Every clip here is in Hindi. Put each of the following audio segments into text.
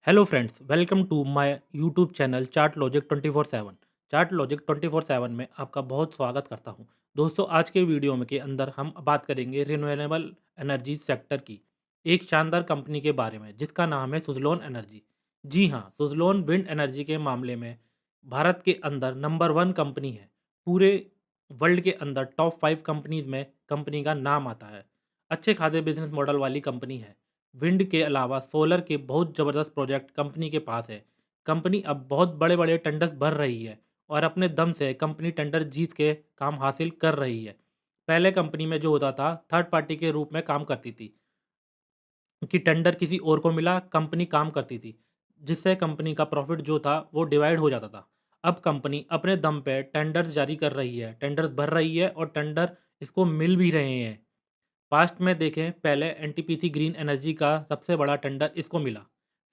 Hello friends, welcome to my YouTube channel chart logic 24/7। Chart logic 24/7 में आपका बहुत स्वागत करता हूं। दोस्तों, आज के वीडियो में के अंदर हम बात करेंगे रिन्यूएबल एनर्जी सेक्टर की एक शानदार कंपनी के बारे में जिसका नाम है सुज़लोन एनर्जी। जी हाँ, सुज़लोन विंड एनर्जी के मामले में भारत के अंदर नंबर 1 कंपनी है। पूरे वर्ल्ड के अंदर टॉप 5 कंपनीज में कंपनी का नाम आता है। अच्छे खासे बिजनेस मॉडल वाली कंपनी है। विंड के अलावा सोलर के बहुत ज़बरदस्त प्रोजेक्ट कंपनी के पास है। कंपनी अब बहुत बड़े-बड़े टेंडर्स भर रही है और अपने दम से कंपनी टेंडर जीत के काम हासिल कर रही है। पहले कंपनी में जो होता था, थर्ड पार्टी के रूप में काम करती थी कि टेंडर किसी और को मिला, कंपनी काम करती थी, जिससे कंपनी का प्रॉफ़िट जो था, वो डिवाइड हो जाता था। अब कंपनी अपने दम पे टेंडर्स जारी कर रही है, टेंडर्स भर रही है और टेंडर इसको मिल भी रहे हैं। पास्ट में देखें, पहले एनटीपीसी ग्रीन एनर्जी का सबसे बड़ा टेंडर इसको मिला।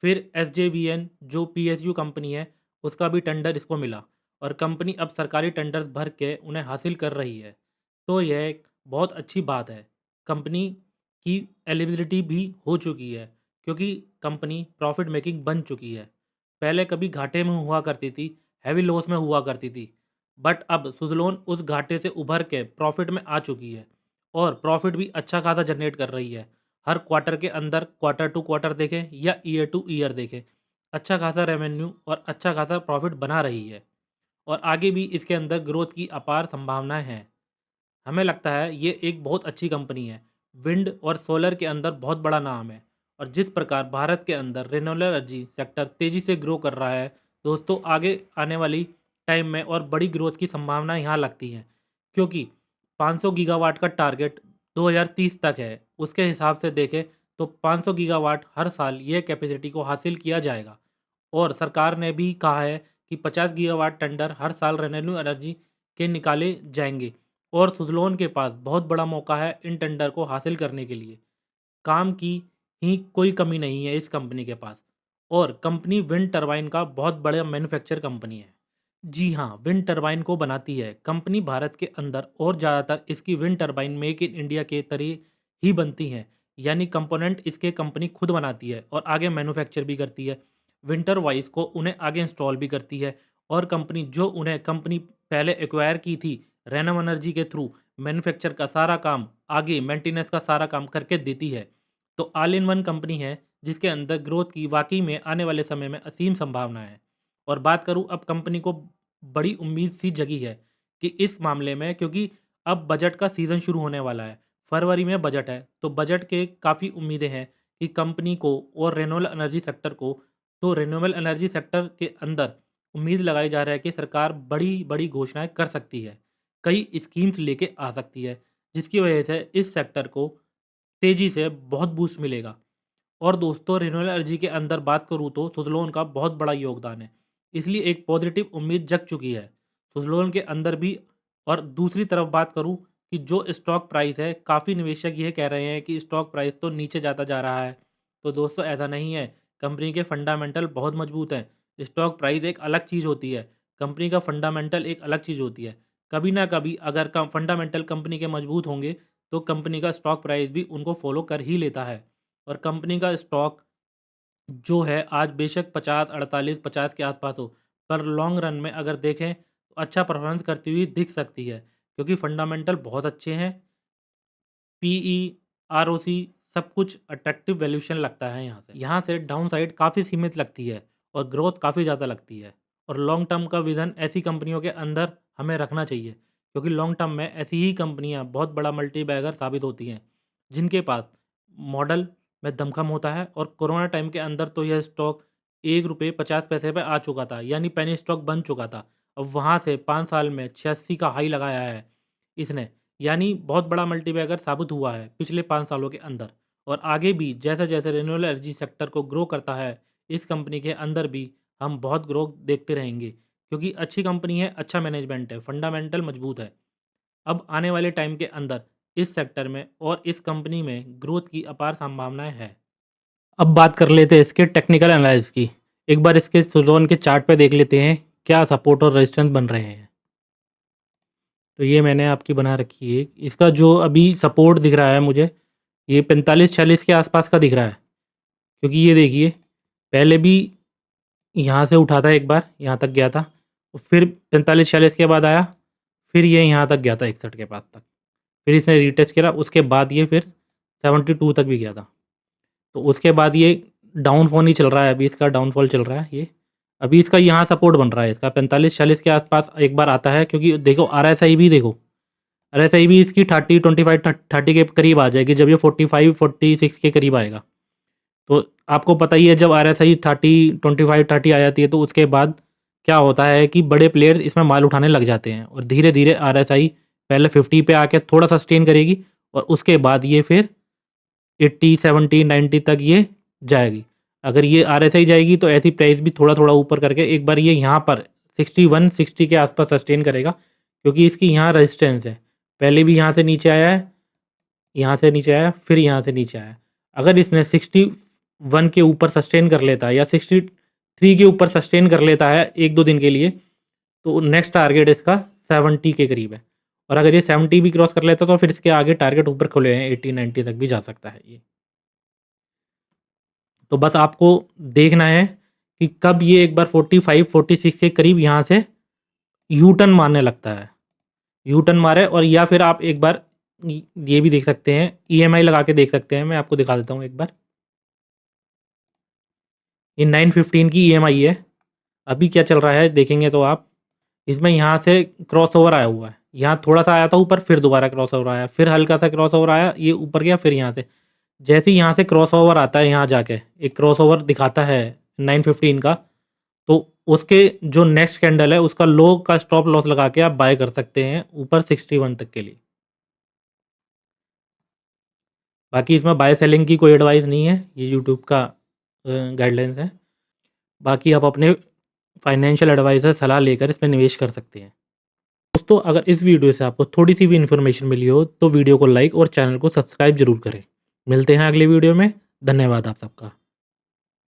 फिर एसजेवीएन जो पीएसयू कंपनी है, उसका भी टेंडर इसको मिला और कंपनी अब सरकारी टेंडर्स भर के उन्हें हासिल कर रही है। तो यह एक बहुत अच्छी बात है। कंपनी की एलिजिबिलिटी भी हो चुकी है क्योंकि कंपनी प्रॉफिट मेकिंग बन चुकी है। पहले कभी घाटे में हुआ करती थी, हैवी लॉस में हुआ करती थी, बट अब सुज़लोन उस घाटे से उभर के प्रॉफिट में आ चुकी है और प्रॉफिट भी अच्छा खासा जनरेट कर रही है। हर क्वार्टर के अंदर क्वार्टर टू क्वार्टर देखें या ईयर टू ईयर देखें, अच्छा खासा रेवेन्यू और अच्छा खासा प्रॉफिट बना रही है और आगे भी इसके अंदर ग्रोथ की अपार संभावनाएं हैं। हमें लगता है ये एक बहुत अच्छी कंपनी है। विंड और सोलर के अंदर बहुत बड़ा नाम है और जिस प्रकार भारत के अंदर रिन्यूएबल एनर्जी सेक्टर तेज़ी से ग्रो कर रहा है, दोस्तों आगे आने वाली टाइम में और बड़ी ग्रोथ की संभावना यहाँ लगती हैं क्योंकि 500 गीगावाट का टारगेट 2030 तक है। उसके हिसाब से देखें तो 500 गीगावाट हर साल ये कैपेसिटी को हासिल किया जाएगा और सरकार ने भी कहा है कि 50 गीगावाट टेंडर हर साल रिन्यूएबल एनर्जी के निकाले जाएंगे और सुज़लोन के पास बहुत बड़ा मौका है इन टेंडर को हासिल करने के लिए। काम की ही कोई कमी नहीं है इस कंपनी के पास और कंपनी विंड टरबाइन का बहुत बड़ा मैन्युफैक्चर कंपनी है। जी हाँ, विंड टरबाइन को बनाती है। कंपनी भारत के अंदर और ज़्यादातर इसकी wind turbine make in India के तरह ही बनती हैं, यानी कंपोनेंट इसके कंपनी खुद बनाती है और आगे मैन्युफैक्चर भी करती है। विंटर वाइज को उन्हें आगे इंस्टॉल भी करती है और कंपनी पहले एक्वायर की थी रेनम एनर्जी के थ्रू, मैन्युफैक्चर का सारा काम आगे मेंटेनेंस का सारा काम करके देती है। तो ऑल इन वन कंपनी है जिसके अंदर ग्रोथ की वाकई में आने वाले समय में असीम संभावना है। और बात करूं, अब कंपनी को बड़ी उम्मीद सी जगी है कि इस मामले में, क्योंकि अब बजट का सीज़न शुरू होने वाला है। फरवरी में बजट है, तो बजट के काफ़ी उम्मीदें हैं कि कंपनी को और रिन्यूएबल एनर्जी सेक्टर के अंदर उम्मीद लगाई जा रहा है कि सरकार बड़ी-बड़ी घोषणाएँ कर सकती है। कई स्कीम्स लेके आ सकती है, जिसकी वजह से इस सेक्टर को तेज़ी से बहुत बूस्ट मिलेगा। और दोस्तों, रिन्यूएबल एनर्जी के अंदर बात करूँ तो सुज़लोन का बहुत बड़ा योगदान है। इसलिए एक पॉजिटिव उम्मीद जग चुकी है सुज़लोन के अंदर भी। और दूसरी तरफ बात करूँ कि जो स्टॉक प्राइस है, काफ़ी निवेशक ये कह रहे हैं कि स्टॉक प्राइस तो नीचे जाता जा रहा है। तो दोस्तों, ऐसा नहीं है। कंपनी के फंडामेंटल बहुत मजबूत हैं। स्टॉक प्राइस एक अलग चीज़ होती है, कंपनी का फंडामेंटल एक अलग चीज़ होती है। कभी ना कभी अगर फंडामेंटल कंपनी के मजबूत होंगे तो कंपनी का स्टॉक प्राइस भी उनको फॉलो कर ही लेता है। और कंपनी का स्टॉक जो है आज बेशक 50, 48, 50 के आसपास हो, पर लॉन्ग रन में अगर देखें तो अच्छा परफॉर्मेंस करती हुई दिख सकती है क्योंकि फंडामेंटल बहुत अच्छे हैं। पीई, आरओसी सब कुछ अट्रैक्टिव वैल्यूएशन लगता है यहाँ से। यहाँ से डाउन साइड काफ़ी सीमित लगती है और ग्रोथ काफ़ी ज़्यादा लगती है। और लॉन्ग टर्म का विज़न ऐसी कंपनियों के अंदर हमें रखना चाहिए क्योंकि लॉन्ग टर्म में ऐसी ही कंपनियाँ बहुत बड़ा मल्टी बैगर साबित होती हैं, जिनके पास मॉडल में दमखम होता है। और कोरोना टाइम के अंदर तो यह स्टॉक ₹1.50 पे आ चुका था, यानी पेनी स्टॉक बन चुका था। अब वहाँ से 5 साल में 86 का हाई लगाया है इसने, यानी बहुत बड़ा मल्टीबैगर साबित हुआ है पिछले 5 सालों के अंदर। और आगे भी जैसे-जैसे रिन्यूएबल एनर्जी सेक्टर को ग्रो करता है, इस कंपनी के अंदर भी हम बहुत ग्रोथ देखते रहेंगे क्योंकि अच्छी कंपनी है, अच्छा मैनेजमेंट है, फंडामेंटल मजबूत है। अब आने वाले टाइम के अंदर इस सेक्टर में और इस कंपनी में ग्रोथ की अपार संभावनाएँ हैं। अब बात कर लेते हैं इसके टेक्निकल एनालिसिस की। एक बार इसके सुज़लोन के चार्ट पे देख लेते हैं, क्या सपोर्ट और रेजिस्टेंस बन रहे हैं। तो ये मैंने आपकी बना रखी है। इसका जो अभी सपोर्ट दिख रहा है मुझे, ये 45-46 के आसपास का दिख रहा है। क्योंकि ये देखिए, पहले भी यहाँ से उठा था एक बार, यहाँ तक गया था, फिर 45-46 के बाद आया, फिर ये यहाँ तक गया था 61 के पास तक, फिर इसने रीटेस्ट किया, उसके बाद ये फिर 72 तक भी गया था। तो उसके बाद ये डाउनफॉल ही चल रहा है, अभी इसका डाउनफॉल चल रहा है ये। अभी इसका यहाँ सपोर्ट बन रहा है, इसका 45-46 के आसपास एक बार आता है, क्योंकि देखो आरएसआई भी देखो, आरएसआई भी इसकी 30 के करीब आ जाएगी जब ये 45-46 के करीब आएगा। तो आपको पता ही है जब आरएसआई 30 आ जाती है तो उसके बाद क्या होता है कि बड़े प्लेयर्स इसमें माल उठाने लग जाते हैं, और धीरे धीरे आरएसआई पहले 50 पे आके थोड़ा सस्टेन करेगी, और उसके बाद ये फिर 80, 70, 90 तक ये जाएगी। अगर ये आरएसआई जाएगी तो ऐसी प्राइस भी थोड़ा-थोड़ा ऊपर करके एक बार ये यहाँ पर 61, 60 के आसपास सस्टेन करेगा, क्योंकि इसकी यहाँ रेजिस्टेंस है। पहले भी यहाँ से नीचे आया है, यहाँ से नीचे आया, फिर यहाँ से नीचे आया। अगर इसने 61 के ऊपर सस्टेन कर लेता है या 63 के ऊपर सस्टेन कर लेता है 1-2 दिन के लिए, तो नेक्स्ट टारगेट इसका 70 के करीब है। और अगर ये 70 भी क्रॉस कर लेता है तो फिर इसके आगे टारगेट ऊपर खुले हैं, 80-90 तक भी जा सकता है ये। तो बस आपको देखना है कि कब ये एक बार 45-46 के करीब यहाँ से यू टर्न मारने लगता है। यू टर्न मारे, और या फिर आप एक बार ये भी देख सकते हैं, ईएमआई लगा के देख सकते हैं। मैं आपको दिखा देता हूँ एक बार। ये 915 की ईएमआई है। अभी क्या चल रहा है देखेंगे तो आप, इसमें यहाँ से क्रॉसओवर आया हुआ है। यहाँ थोड़ा-सा आया था ऊपर, फिर दोबारा क्रॉसओवर आया, फिर हल्का-सा क्रॉसओवर आया, ये ऊपर गया, फिर यहाँ से। जैसे ही यहाँ से क्रॉसओवर आता है, यहाँ जाके एक क्रॉसओवर दिखाता है 915 का, तो उसके जो नेक्स्ट कैंडल है उसका लो का स्टॉप लॉस लगा के आप बाय कर सकते हैं ऊपर 61 तक के लिए। बाकी इसमें बाय सेलिंग की कोई एडवाइस नहीं है, ये यूट्यूब का गाइडलाइंस है। बाकी आप अपने फाइनेंशियल एडवाइज़र सलाह लेकर इसमें निवेश कर सकते हैं। दोस्तों, अगर इस वीडियो से आपको थोड़ी-सी भी इन्फॉर्मेशन मिली हो तो वीडियो को लाइक और चैनल को सब्सक्राइब ज़रूर करें। मिलते हैं अगले वीडियो में। धन्यवाद आप सबका।